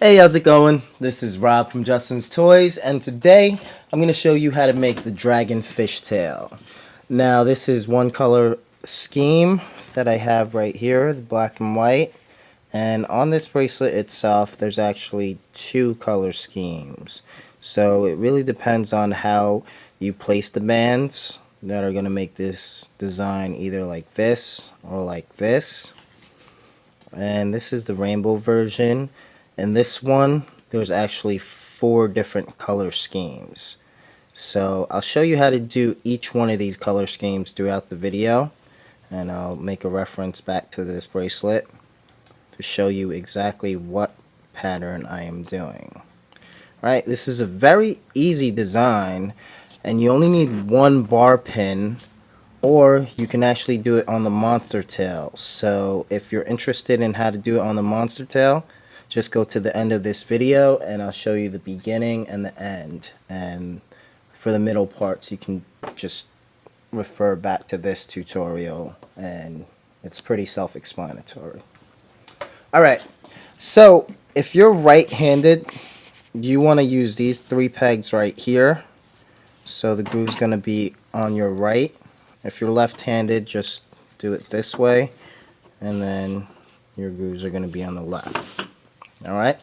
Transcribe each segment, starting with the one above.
Hey, how's it going? This is Rob from Justin's Toys, and today I'm going to show you how to make the Dragon Fishtail. Now, this is one color scheme that I have right here, the black and white, and on this bracelet itself there's actually two color schemes. So it really depends on how you place the bands that are going to make this design either like this or like this. And this is the rainbow version. In this one, there's actually 4 different color schemes. So I'll show you how to do each one of these color schemes throughout the video, and I'll make a reference back to this bracelet to show you exactly what pattern I am doing. Alright, this is a very easy design, and you only need one bar pin, or you can actually do it on the monster tail. So if you're interested in how to do it on the monster tail, just go to the end of this video and I'll show you the beginning and the end. And for the middle parts, you can just refer back to this tutorial, and it's pretty self-explanatory. Alright, so if you're right-handed, you want to use these 3 pegs right here. So the groove's going to be on your right. If you're left-handed, just do it this way, and then your grooves are going to be on the left. Alright,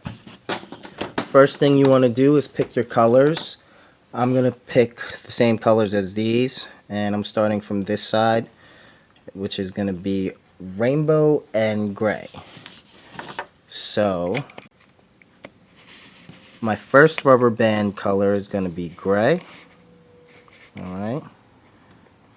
first thing you want to do is pick your colors. I'm going to pick the same colors as these, and I'm starting from this side, which is going to be rainbow and gray. So my first rubber band color is going to be gray. Alright,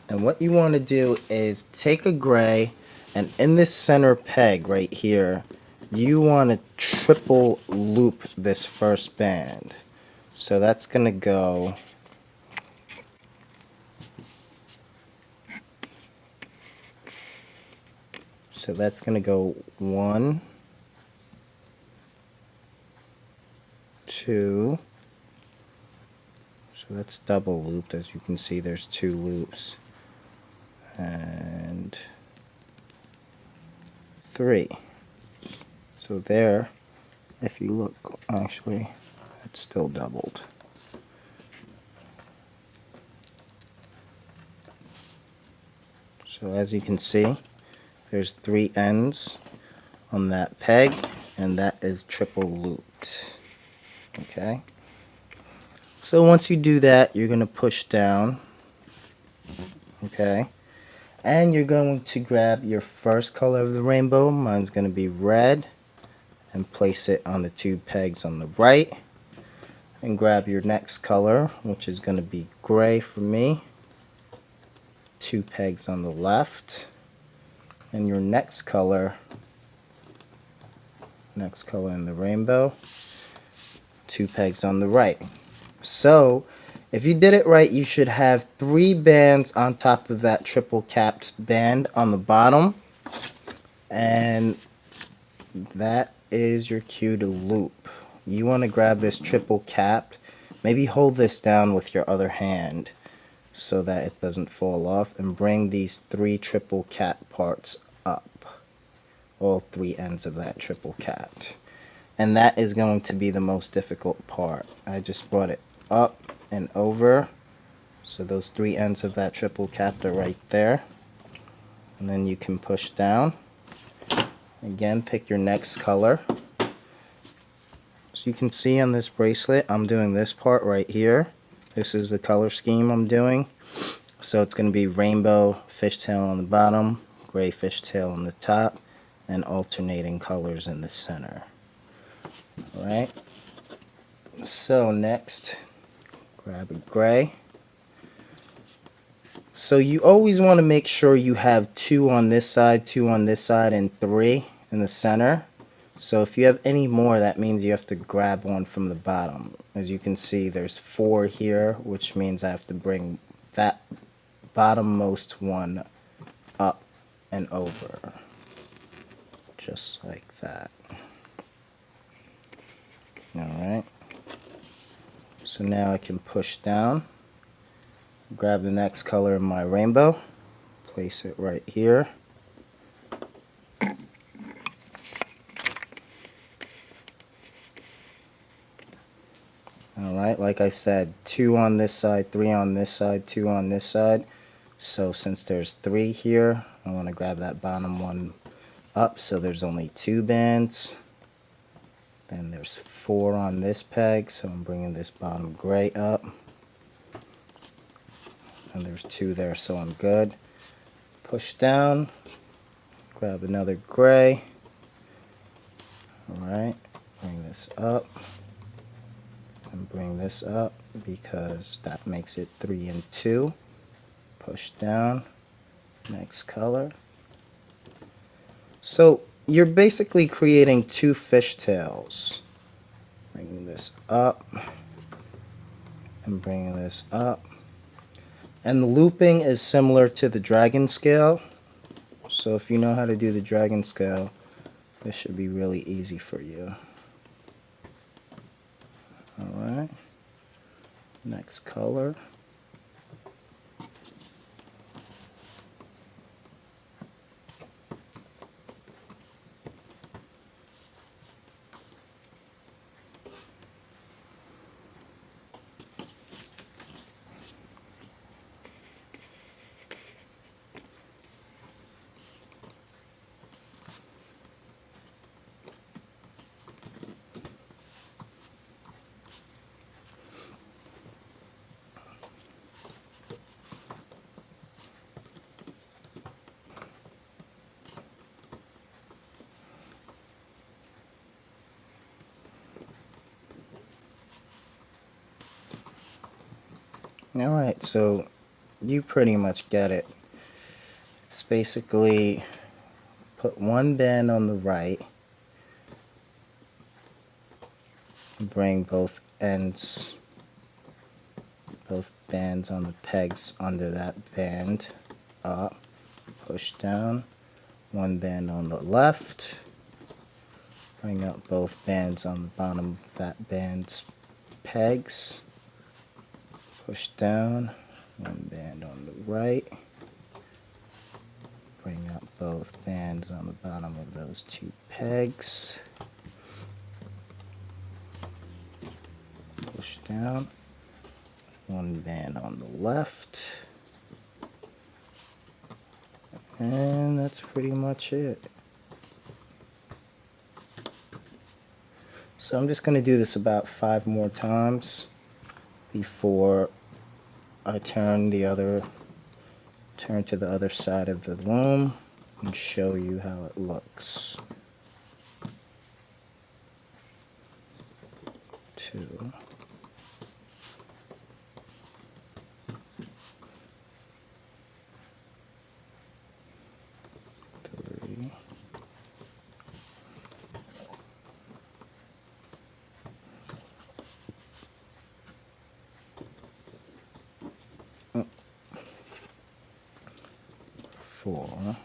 and what you want to do is take a gray, and in this center peg right here, you want to triple loop this first band. So that's going to go one, two, so that's double looped. As you can see, there's 2 loops, and 3. So there, if you look, actually, it's still doubled. So as you can see, there's 3 ends on that peg, and that is triple looped. Okay? So once you do that, you're going to push down. Okay? And you're going to grab your first color of the rainbow. Mine's going to be red. And place it on the 2 pegs on the right, and grab your next color, which is going to be gray for me, 2 pegs on the left, and your next color in the rainbow, 2 pegs on the right. So if you did it right, you should have 3 bands on top of that triple capped band on the bottom, and that is your cue to loop. You want to grab this triple capped, maybe hold this down with your other hand so that it doesn't fall off, and bring these 3 triple cap parts up, all 3 ends of that triple capped. And that is going to be the most difficult part. I just brought it up and over, so those 3 ends of that triple capped are right there, and then you can push down. Again, pick your next color. So you can see on this bracelet, I'm doing this part right here. This is the color scheme I'm doing. So it's going to be rainbow fishtail on the bottom, gray fishtail on the top, and alternating colors in the center. Alright, so next, grab a gray. So you always want to make sure you have 2 on this side, 2 on this side, and 3 in the center. So if you have any more, that means you have to grab one from the bottom. As you can see, there's 4 here, which means I have to bring that bottommost one up and over. Just like that. Alright. So now I can push down, grab the next color in my rainbow, place it right here, Alright, like I said, 2 on this side, 3 on this side, 2 on this side. So since there's 3 here, I want to grab that bottom one up so there's only 2 bands. Then there's 4 on this peg, so I'm bringing this bottom gray up. And there's 2 there, so I'm good. Push down, grab another gray. Alright, bring this up. And bring this up because that makes it 3 and 2. Push down, next color. So you're basically creating 2 fishtails. Bringing this up and bringing this up. And the looping is similar to the dragon scale. So if you know how to do the dragon scale, this should be really easy for you. Alright, next color. Alright, so you pretty much get it. It's basically put one band on the right, bring both ends, both bands on the pegs under that band up, push down, one band on the left, bring up both bands on the bottom of that band's pegs, push down, one band on the right, bring up both bands on the bottom of those 2 pegs, push down, one band on the left, and that's pretty much it. So I'm just going to do this about 5 more times before I turn to the other side of the loom and show you how it looks. 2, 3, 4,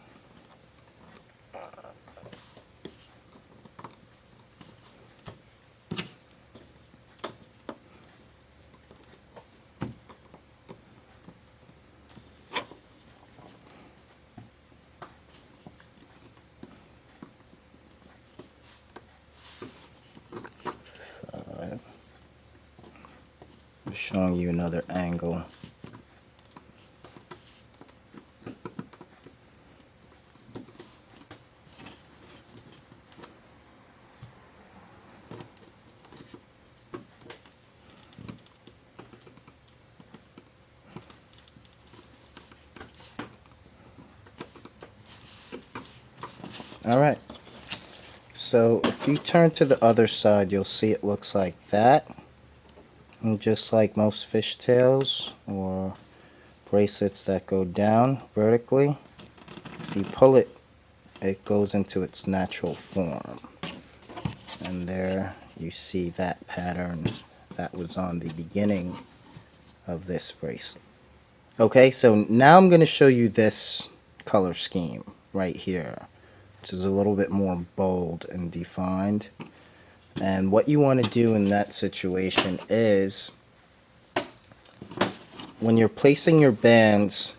just showing you another angle. Alright, so if you turn to the other side, you'll see it looks like that. And just like most fishtails or bracelets that go down vertically, if you pull it, it goes into its natural form. And there you see that pattern that was on the beginning of this bracelet. Okay, so now I'm going to show you this color scheme right here, which is a little bit more bold and defined. And what you want to do in that situation is, when you're placing your bands,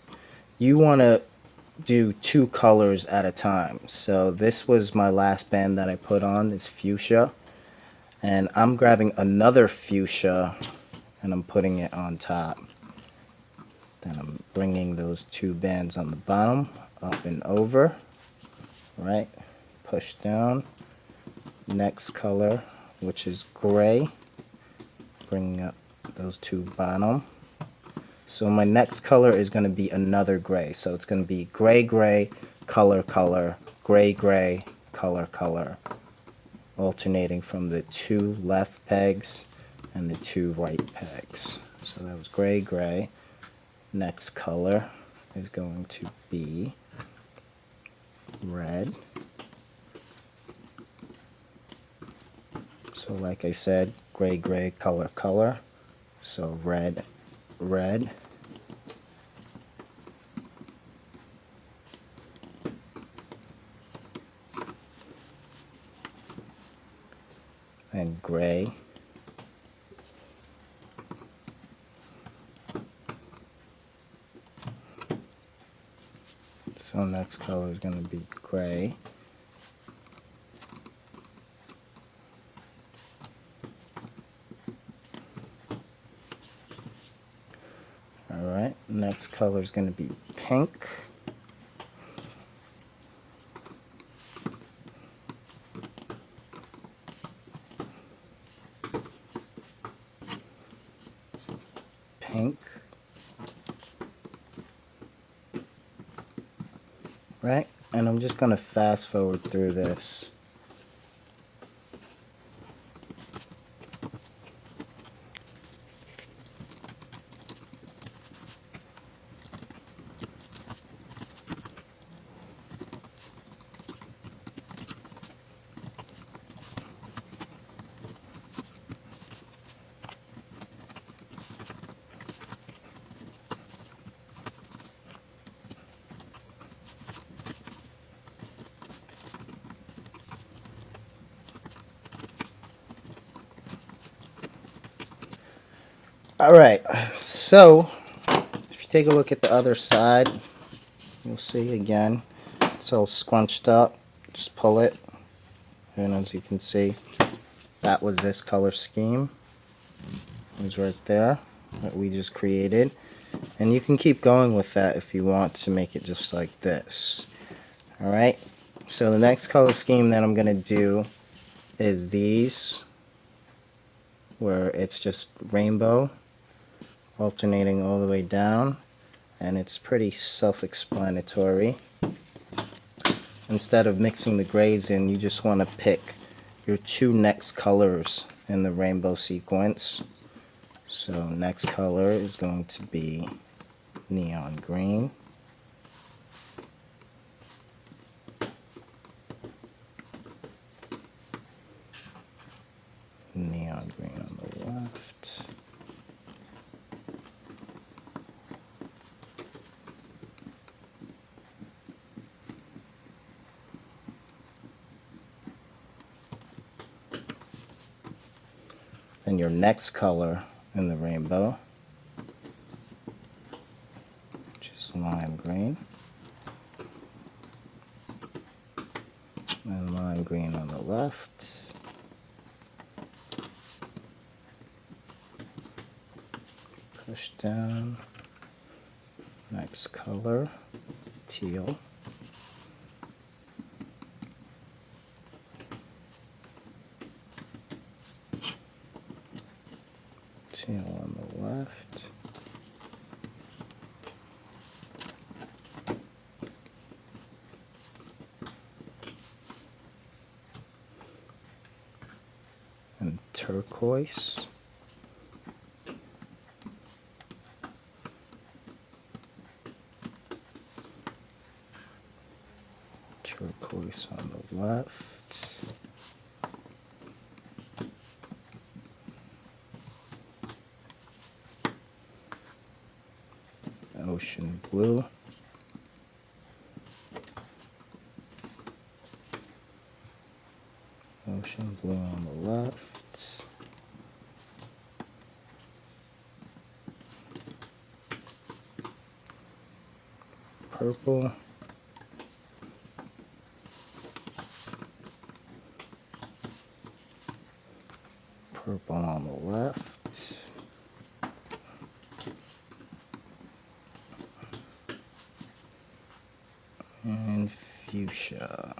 you want to do 2 colors at a time. So this was my last band that I put on, this fuchsia. And I'm grabbing another fuchsia and I'm putting it on top. Then I'm bringing those two bands on the bottom up and over. Right, push down. Next color, which is gray, bringing up those two bottom. So my next color is going to be another gray. So it's going to be gray, gray, color, color, gray, gray, color, color, alternating from the two left pegs and the two right pegs. So that was gray, gray. Next color is going to be red. So like I said, gray, gray, color, color. So red, red. And gray. So next color is going to be gray. Alright, next color is going to be pink. Pink. Right, and I'm just going to fast forward through this. Alright, so if you take a look at the other side, you'll see again, it's all scrunched up. Just pull it, and as you can see, that was this color scheme. It was right there that we just created. And you can keep going with that if you want to make it just like this. Alright, so the next color scheme that I'm going to do is these, where it's just rainbow, alternating all the way down, and it's pretty self-explanatory. Instead of mixing the grays in, you just want to pick your two next colors in the rainbow sequence. So next color is going to be neon green. Neon green on the left. Then your next color in the rainbow, which is lime green. And lime green on the left. Push down. Next color, teal. Teal on the left. And turquoise. Turquoise on the left. Ocean blue. Ocean blue on the left. Purple. purple on the left. And fuchsia.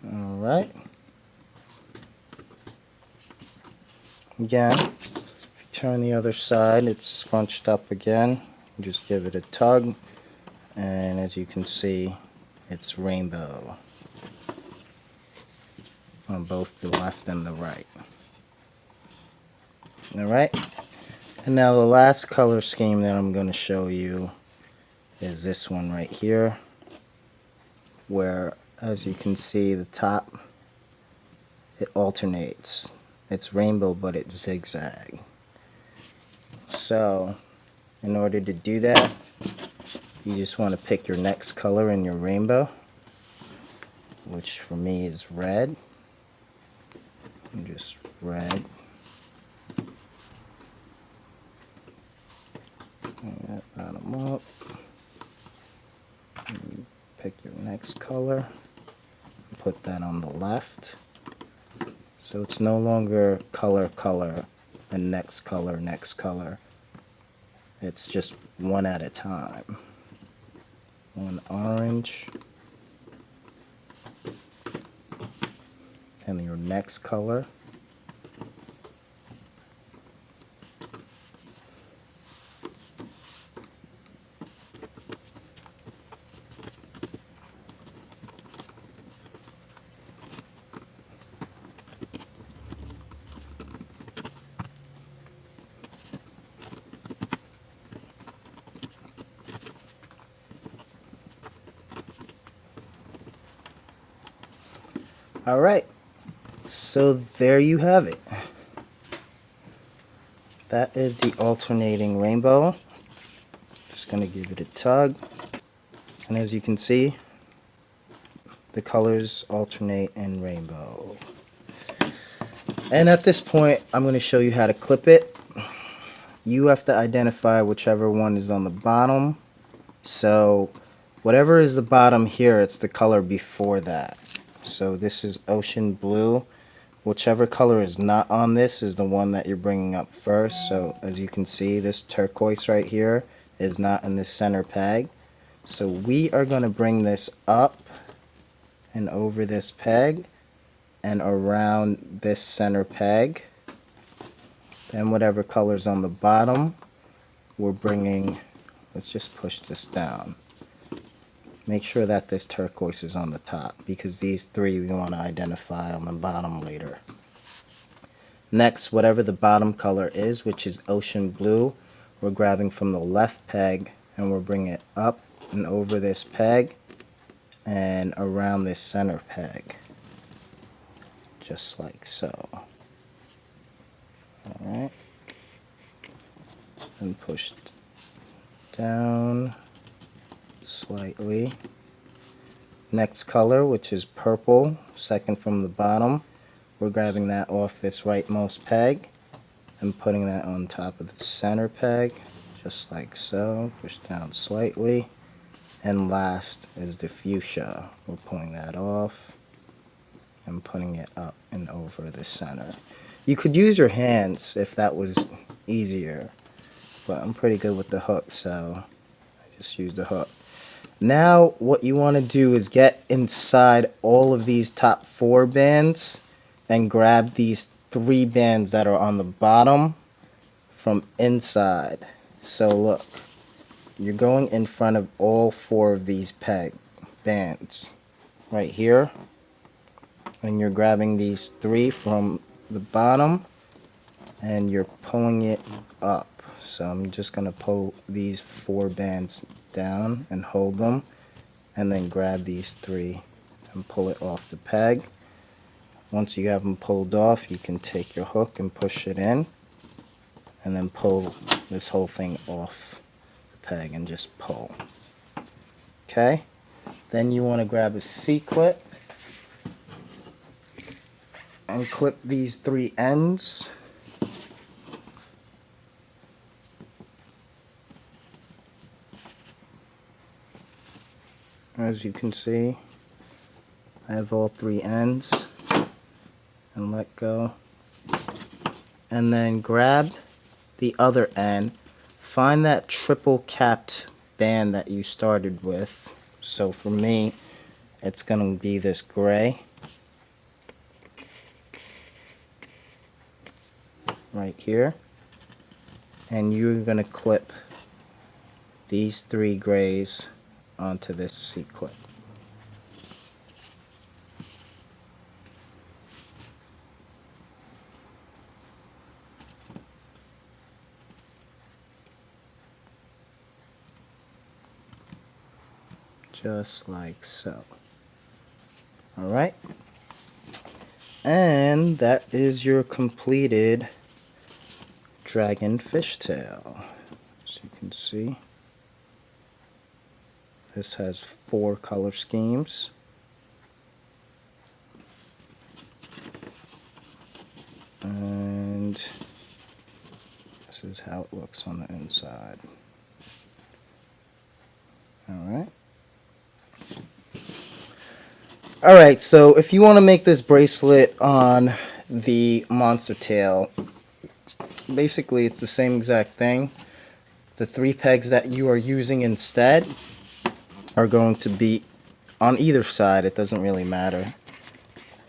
Alright. Again, if you turn the other side, it's scrunched up again. Just give it a tug, and as you can see, it's rainbow on both the left and the right. Alright, and now the last color scheme that I'm going to show you is this one right here, where as you can see the top, it alternates. It's rainbow, but it's zigzag. So in order to do that, you just want to pick your next color in your rainbow, which for me is red. And just red. Bring that bottom up. And pick your next color. Put that on the left. So it's no longer color, color, and next color, next color. It's just one at a time. One orange. And your next color. Alright, so there you have it. That is the alternating rainbow. Just going to give it a tug. And as you can see, the colors alternate in rainbow. And at this point, I'm going to show you how to clip it. You have to identify whichever one is on the bottom. So whatever is the bottom here, it's the color before that. So this is ocean blue. Whichever color is not on this is the one that you're bringing up first. So as you can see, this turquoise right here is not in this center peg. So we are going to bring this up and over this peg and around this center peg. Then whatever color's on the bottom, we're bringing, let's just push this down. Make sure that this turquoise is on the top, because these three we want to identify on the bottom later. Next, whatever the bottom color is, which is ocean blue, we're grabbing from the left peg and we're bringing it up and over this peg and around this center peg. Just like so. Alright. And push down slightly. Next color, which is purple, second from the bottom, we're grabbing that off this rightmost peg and putting that on top of the center peg, just like so. Push down slightly. And last is the fuchsia. We're pulling that off and putting it up and over the center. You could use your hands if that was easier, but I'm pretty good with the hook, so I just use the hook. Now what you want to do is get inside all of these top 4 bands and grab these 3 bands that are on the bottom from inside. So look, you're going in front of all 4 of these bands right here, and you're grabbing these 3 from the bottom and you're pulling it up. So I'm just going to pull these 4 bands down and hold them, and then grab these 3 and pull it off the peg. Once you have them pulled off, you can take your hook and push it in and then pull this whole thing off the peg and just pull. Okay, then you want to grab a C-clip and clip these 3 ends As you can see, I have all three ends, and let go. And then grab the other end, find that triple capped band that you started with. So for me, it's going to be this gray right here, and you're going to clip these three grays onto this C-clip. Just like so. Alright, and that is your completed Dragon Fishtail. As you can see, this has 4 color schemes. And this is how it looks on the inside. Alright. Alright, so if you want to make this bracelet on the monster tail, basically it's the same exact thing. The 3 pegs that you are using instead are going to be on either side. It doesn't really matter.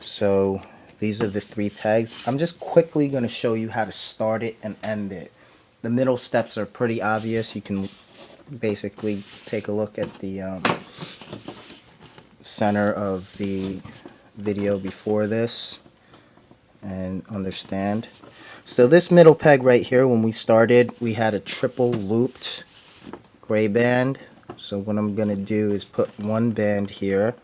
So these are the 3 pegs. I'm just quickly going to show you how to start it and end it. The middle steps are pretty obvious. You can basically take a look at the center of the video before this and understand. So this middle peg right here, when we started, we had a triple looped gray band. So what I'm going to do is put one band here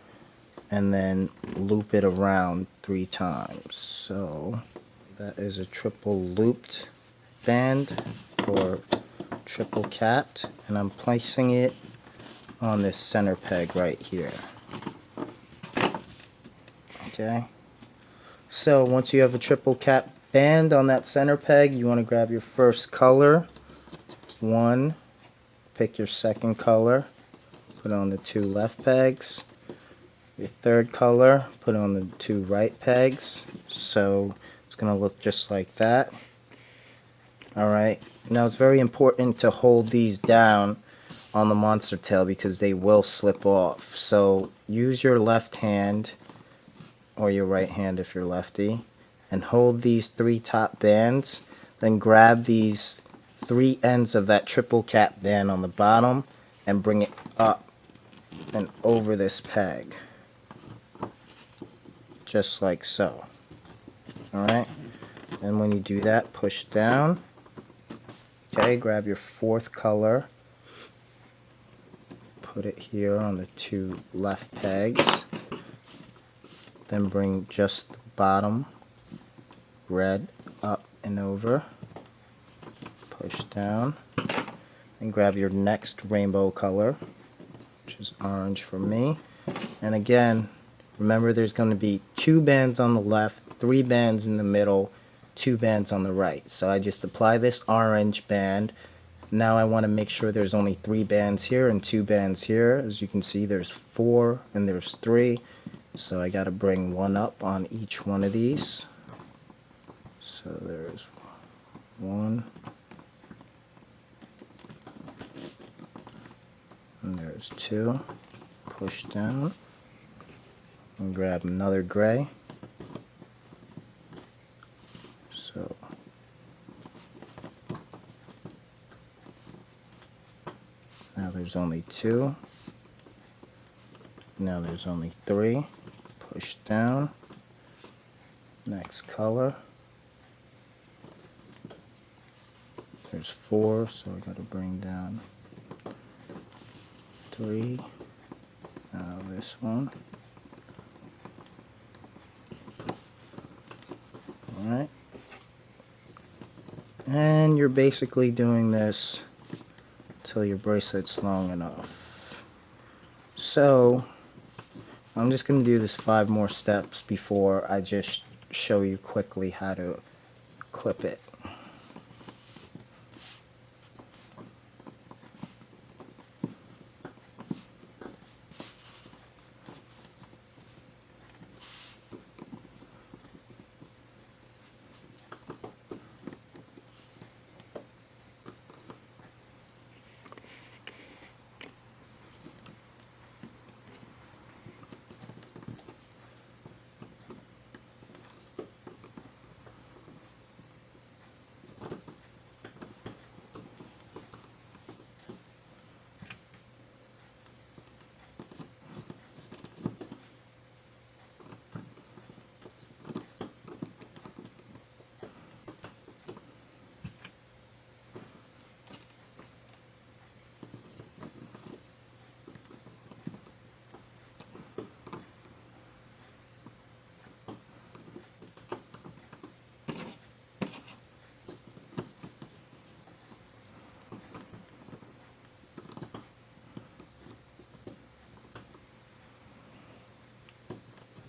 and then loop it around 3 times. So that is a triple looped band or triple capped, and I'm placing it on this center peg right here. Okay, so once you have a triple cap band on that center peg, you want to grab your first color, 1, pick your second color, put on the 2 left pegs, your third color, put on the 2 right pegs, so it's going to look just like that. Alright, now it's very important to hold these down on the monster tail because they will slip off. So use your left hand or your right hand if you're lefty and hold these 3 top bands, then grab these 3 ends of that triple cap band on the bottom and bring it up and over this peg, just like so. Alright, and when you do that, push down. Okay, grab your 4th color, put it here on the 2 left pegs, then bring just the bottom red up and over, push down, and grab your next rainbow color, which is orange for me. And again, remember there's going to be 2 bands on the left, 3 bands in the middle, 2 bands on the right. So I just apply this orange band. Now I want to make sure there's only 3 bands here and 2 bands here. As you can see, there's 4 and there's 3. So I got to bring 1 up on each one of these. So there's 1. And there's 2. Push down. And grab another gray. So now there's only 2. Now there's only 3. Push down. Next color. There's 4, so I got to bring down 3. Now this one. Alright. And you're basically doing this until your bracelet's long enough. So I'm just going to do this 5 more steps before I just show you quickly how to clip it.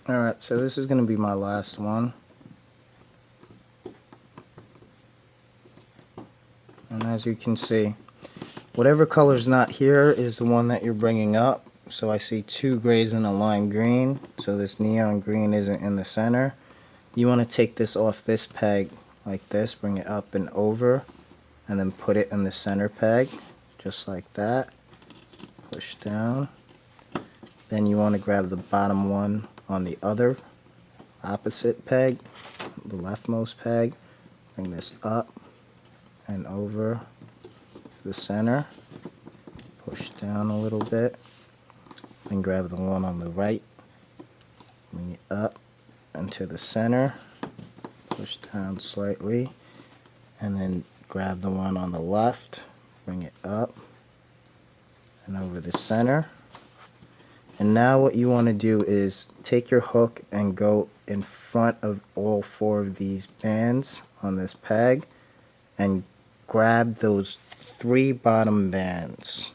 Alright, so this is going to be my last one. And as you can see, whatever color's not here is the one that you're bringing up. So I see 2 grays and a lime green, so this neon green isn't in the center. You want to take this off this peg like this, bring it up and over, and then put it in the center peg, just like that. Push down. Then you want to grab the bottom one on the other opposite peg, the leftmost peg, bring this up and over the center, push down a little bit, then grab the one on the right, bring it up into the center, push down slightly, and then grab the one on the left, bring it up and over the center. And now what you want to do is take your hook and go in front of all 4 of these bands on this peg and grab those 3 bottom bands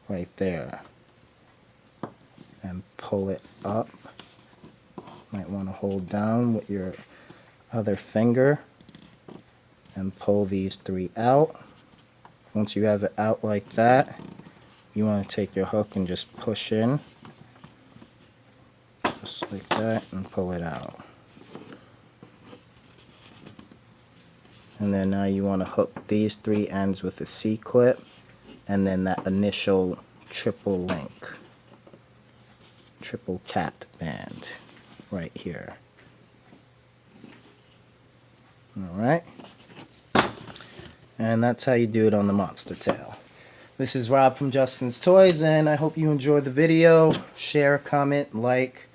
right there and pull it up. Might want to hold down with your other finger and pull these 3 out. Once you have it out like that, you want to take your hook and just push in, just like that, and pull it out. And then now you want to hook these 3 ends with a C-clip, and then that initial triple link, triple capped band right here. Alright, and that's how you do it on the monster tail. This is Rob from Justin's Toys, and I hope you enjoyed the video. Share, comment, like,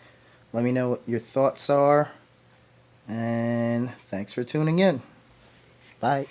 let me know what your thoughts are, and thanks for tuning in. Bye.